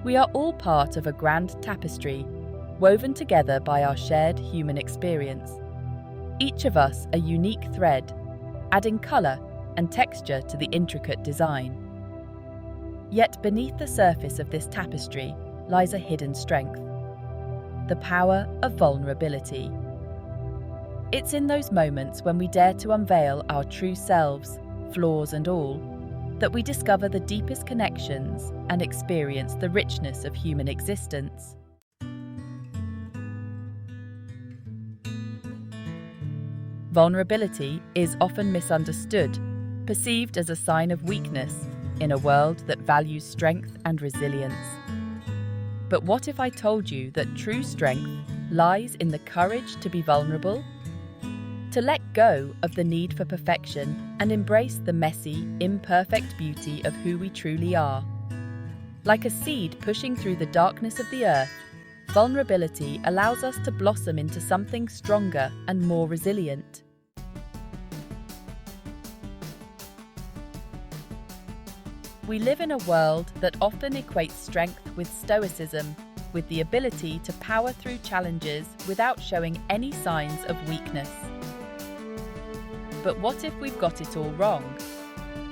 We are all part of a grand tapestry, woven together by our shared human experience. Each of us a unique thread, adding colour and texture to the intricate design. Yet beneath the surface of this tapestry lies a hidden strength: the power of vulnerability. It's in those moments when we dare to unveil our true selves, flaws and all, that we discover the deepest connections and experience the richness of human existence. Vulnerability is often misunderstood, perceived as a sign of weakness in a world that values strength and resilience. But what if I told you that true strength lies in the courage to be vulnerable? To let go of the need for perfection and embrace the messy, imperfect beauty of who we truly are. Like a seed pushing through the darkness of the earth, vulnerability allows us to blossom into something stronger and more resilient. We live in a world that often equates strength with stoicism, with the ability to power through challenges without showing any signs of weakness. But what if we've got it all wrong?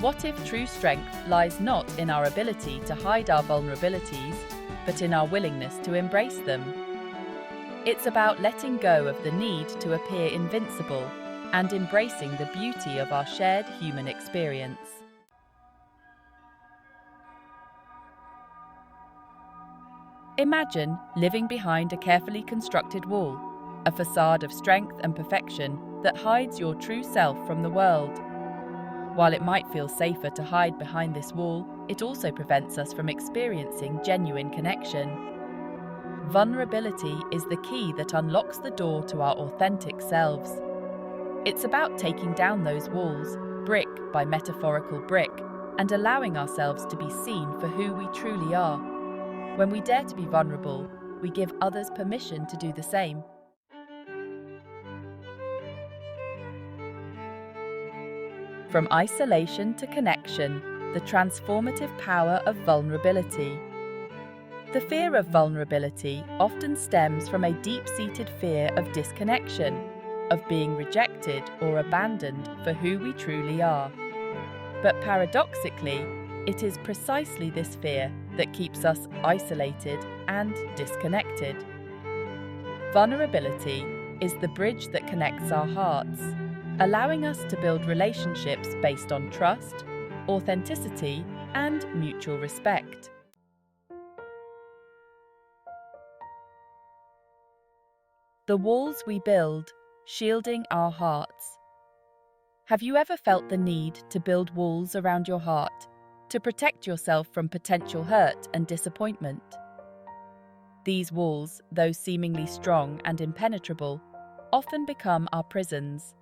What if true strength lies not in our ability to hide our vulnerabilities, but in our willingness to embrace them? It's about letting go of the need to appear invincible and embracing the beauty of our shared human experience. Imagine living behind a carefully constructed wall, a facade of strength and perfection that hides your true self from the world. While it might feel safer to hide behind this wall, it also prevents us from experiencing genuine connection. Vulnerability is the key that unlocks the door to our authentic selves. It's about taking down those walls, brick by metaphorical brick, and allowing ourselves to be seen for who we truly are. When we dare to be vulnerable, we give others permission to do the same. From isolation to connection, the transformative power of vulnerability. The fear of vulnerability often stems from a deep-seated fear of disconnection, of being rejected or abandoned for who we truly are. But paradoxically, it is precisely this fear that keeps us isolated and disconnected. Vulnerability is the bridge that connects our hearts, allowing us to build relationships based on trust, authenticity, and mutual respect. The walls we build, shielding our hearts. Have you ever felt the need to build walls around your heart, to protect yourself from potential hurt and disappointment? These walls, though seemingly strong and impenetrable, often become our prisons.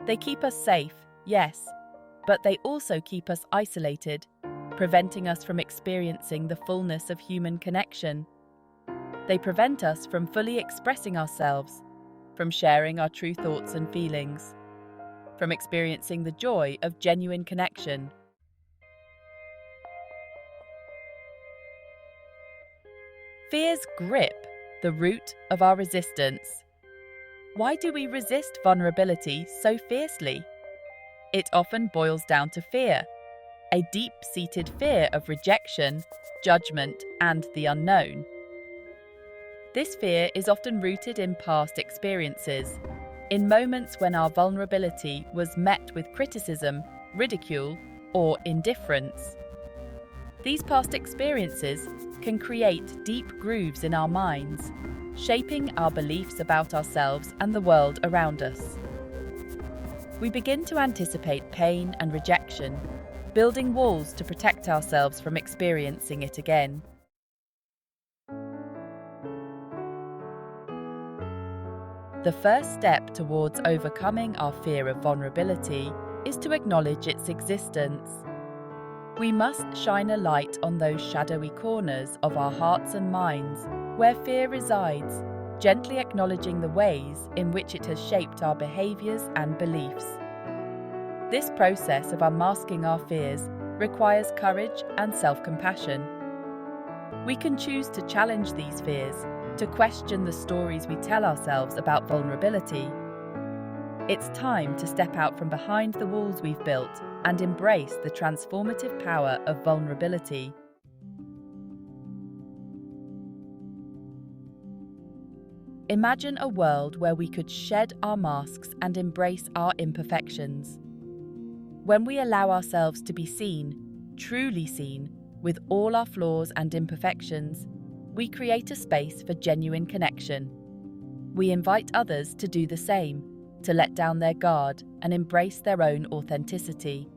They keep us safe, yes, but they also keep us isolated, preventing us from experiencing the fullness of human connection. They prevent us from fully expressing ourselves, from sharing our true thoughts and feelings, from experiencing the joy of genuine connection. Fear's grip, the root of our resistance. Why do we resist vulnerability so fiercely? It often boils down to fear, a deep-seated fear of rejection, judgment, and the unknown. This fear is often rooted in past experiences, in moments when our vulnerability was met with criticism, ridicule, or indifference. These past experiences can create deep grooves in our minds, shaping our beliefs about ourselves and the world around us. We begin to anticipate pain and rejection, building walls to protect ourselves from experiencing it again. The first step towards overcoming our fear of vulnerability is to acknowledge its existence. We must shine a light on those shadowy corners of our hearts and minds where fear resides, gently acknowledging the ways in which it has shaped our behaviors and beliefs. This process of unmasking our fears requires courage and self-compassion. We can choose to challenge these fears, to question the stories we tell ourselves about vulnerability. It's time to step out from behind the walls we've built and embrace the transformative power of vulnerability. Imagine a world where we could shed our masks and embrace our imperfections. When we allow ourselves to be seen, truly seen, with all our flaws and imperfections, we create a space for genuine connection. We invite others to do the same, to let down their guard and embrace their own authenticity.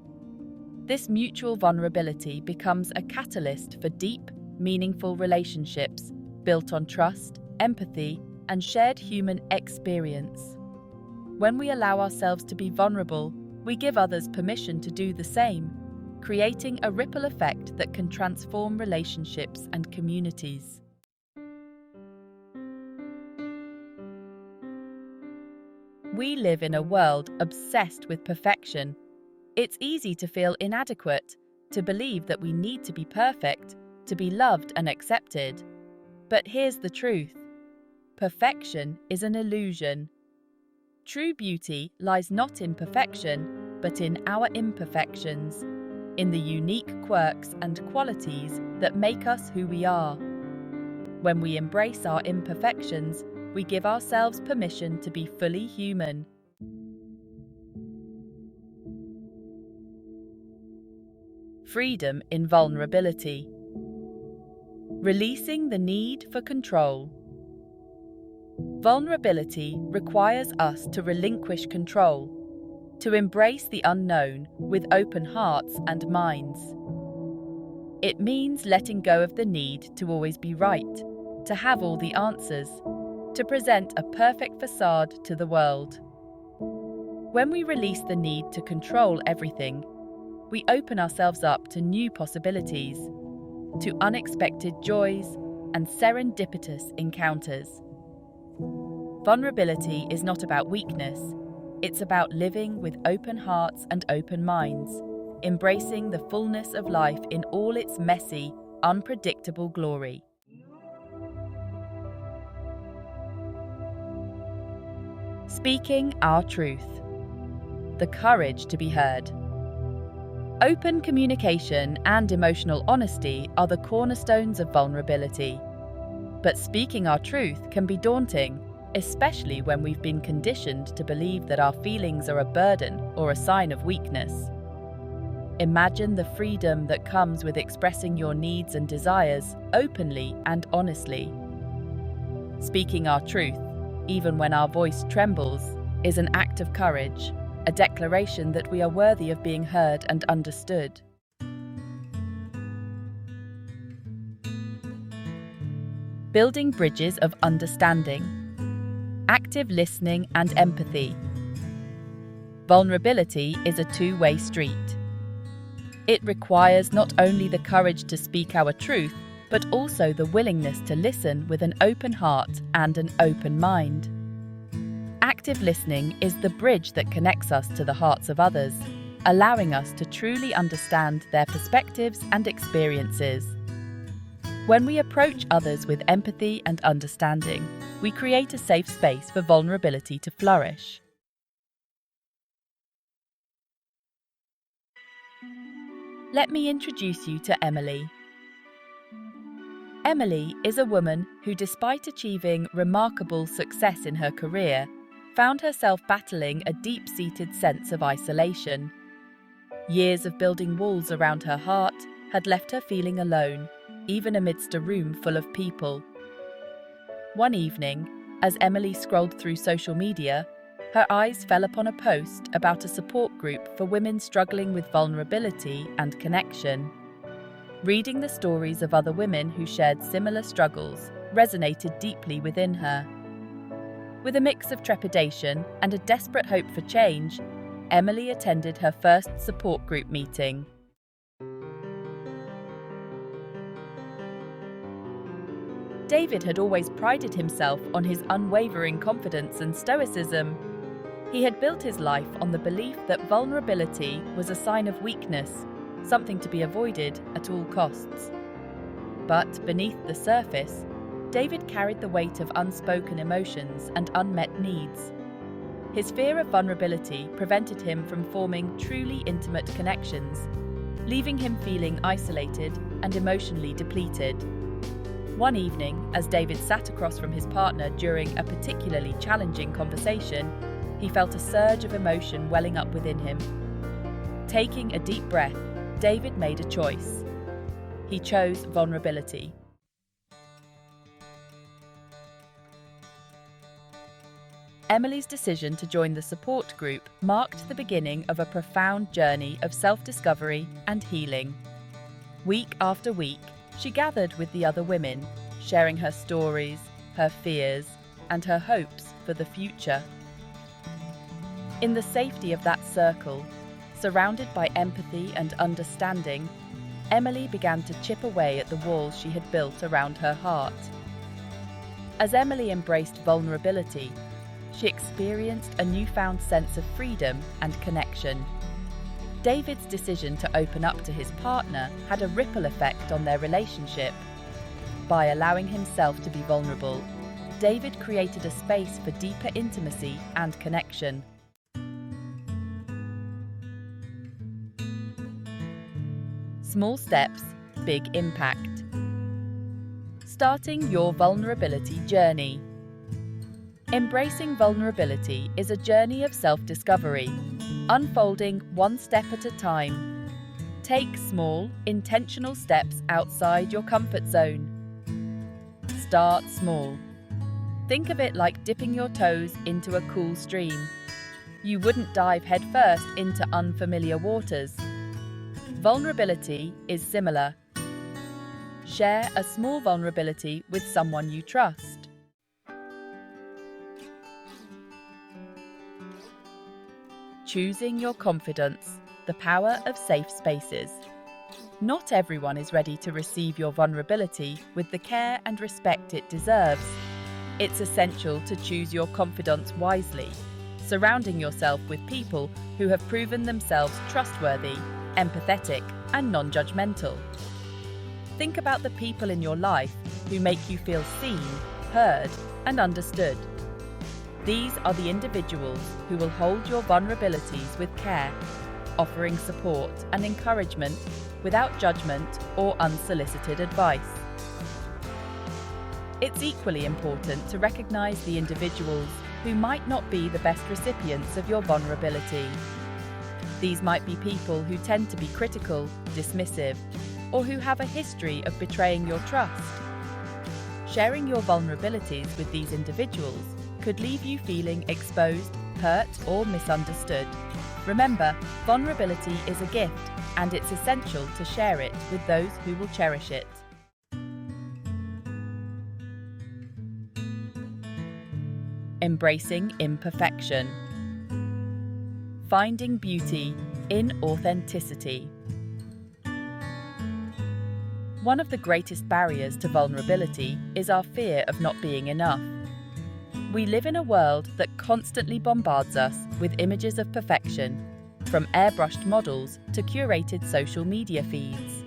This mutual vulnerability becomes a catalyst for deep, meaningful relationships built on trust, empathy, and shared human experience. When we allow ourselves to be vulnerable, we give others permission to do the same, creating a ripple effect that can transform relationships and communities. We live in a world obsessed with perfection. It's easy to feel inadequate, to believe that we need to be perfect, to be loved and accepted. But here's the truth. Perfection is an illusion. True beauty lies not in perfection, but in our imperfections, in the unique quirks and qualities that make us who we are. When we embrace our imperfections, we give ourselves permission to be fully human. Freedom in vulnerability. Releasing the need for control. Vulnerability requires us to relinquish control, to embrace the unknown with open hearts and minds. It means letting go of the need to always be right, to have all the answers, to present a perfect facade to the world. When we release the need to control everything, we open ourselves up to new possibilities, to unexpected joys and serendipitous encounters. Vulnerability is not about weakness, it's about living with open hearts and open minds, embracing the fullness of life in all its messy, unpredictable glory. Speaking our truth. The courage to be heard. Open communication and emotional honesty are the cornerstones of vulnerability. But speaking our truth can be daunting, especially when we've been conditioned to believe that our feelings are a burden or a sign of weakness. Imagine the freedom that comes with expressing your needs and desires openly and honestly. Speaking our truth, even when our voice trembles, is an act of courage, a declaration that we are worthy of being heard and understood. Building bridges of understanding. Active listening and empathy. Vulnerability is a two-way street. It requires not only the courage to speak our truth, but also the willingness to listen with an open heart and an open mind. Active listening is the bridge that connects us to the hearts of others, allowing us to truly understand their perspectives and experiences. When we approach others with empathy and understanding, we create a safe space for vulnerability to flourish. Let me introduce you to Emily. Emily is a woman who, despite achieving remarkable success in her career, found herself battling a deep-seated sense of isolation. Years of building walls around her heart had left her feeling alone, even amidst a room full of people. One evening, as Emily scrolled through social media, her eyes fell upon a post about a support group for women struggling with vulnerability and connection. Reading the stories of other women who shared similar struggles resonated deeply within her. With a mix of trepidation and a desperate hope for change, Emily attended her first support group meeting. David had always prided himself on his unwavering confidence and stoicism. He had built his life on the belief that vulnerability was a sign of weakness, something to be avoided at all costs. But beneath the surface, David carried the weight of unspoken emotions and unmet needs. His fear of vulnerability prevented him from forming truly intimate connections, leaving him feeling isolated and emotionally depleted. One evening, as David sat across from his partner during a particularly challenging conversation, he felt a surge of emotion welling up within him. Taking a deep breath, David made a choice. He chose vulnerability. Emily's decision to join the support group marked the beginning of a profound journey of self-discovery and healing. Week after week, she gathered with the other women, sharing her stories, her fears, and her hopes for the future. In the safety of that circle, surrounded by empathy and understanding, Emily began to chip away at the walls she had built around her heart. As Emily embraced vulnerability, she experienced a newfound sense of freedom and connection. David's decision to open up to his partner had a ripple effect on their relationship. By allowing himself to be vulnerable, David created a space for deeper intimacy and connection. Small steps, big impact. Starting your vulnerability journey. Embracing vulnerability is a journey of self-discovery, unfolding one step at a time. Take small, intentional steps outside your comfort zone. Start small. Think of it like dipping your toes into a cool stream. You wouldn't dive headfirst into unfamiliar waters. Vulnerability is similar. Share a small vulnerability with someone you trust. Choosing your confidence, the power of safe spaces. Not everyone is ready to receive your vulnerability with the care and respect it deserves. It's essential to choose your confidence wisely, surrounding yourself with people who have proven themselves trustworthy, empathetic, and non-judgmental. Think about the people in your life who make you feel seen, heard, and understood. These are the individuals who will hold your vulnerabilities with care, offering support and encouragement without judgment or unsolicited advice. It's equally important to recognize the individuals who might not be the best recipients of your vulnerability. These might be people who tend to be critical, dismissive, or who have a history of betraying your trust. Sharing your vulnerabilities with these individuals could leave you feeling exposed, hurt, or misunderstood. Remember, vulnerability is a gift, and it's essential to share it with those who will cherish it. Embracing imperfection. Finding beauty in authenticity. One of the greatest barriers to vulnerability is our fear of not being enough. We live in a world that constantly bombards us with images of perfection, from airbrushed models to curated social media feeds.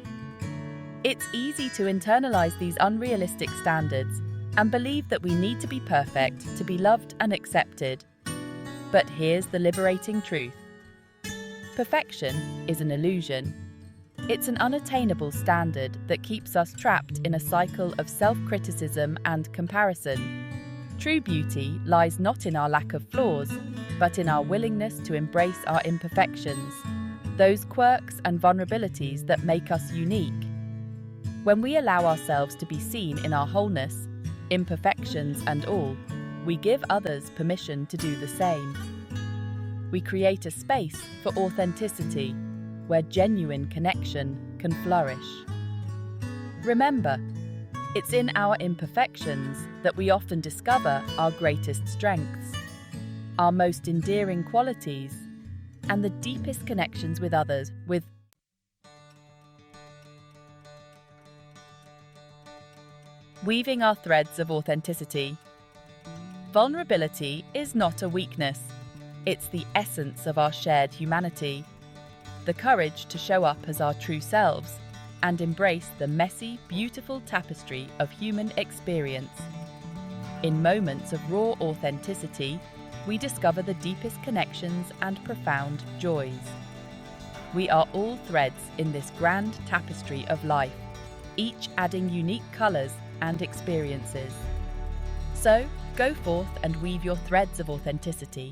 It's easy to internalize these unrealistic standards and believe that we need to be perfect to be loved and accepted. But here's the liberating truth. Perfection is an illusion. It's an unattainable standard that keeps us trapped in a cycle of self-criticism and comparison. True beauty lies not in our lack of flaws, but in our willingness to embrace our imperfections, those quirks and vulnerabilities that make us unique. When we allow ourselves to be seen in our wholeness, imperfections and all, we give others permission to do the same. We create a space for authenticity, where genuine connection can flourish. Remember, it's in our imperfections that we often discover our greatest strengths, our most endearing qualities, and the deepest connections with others. Weaving our threads of authenticity. Vulnerability is not a weakness. It's the essence of our shared humanity. The courage to show up as our true selves, and embrace the messy, beautiful tapestry of human experience. In moments of raw authenticity, we discover the deepest connections and profound joys. We are all threads in this grand tapestry of life, each adding unique colours and experiences. So, go forth and weave your threads of authenticity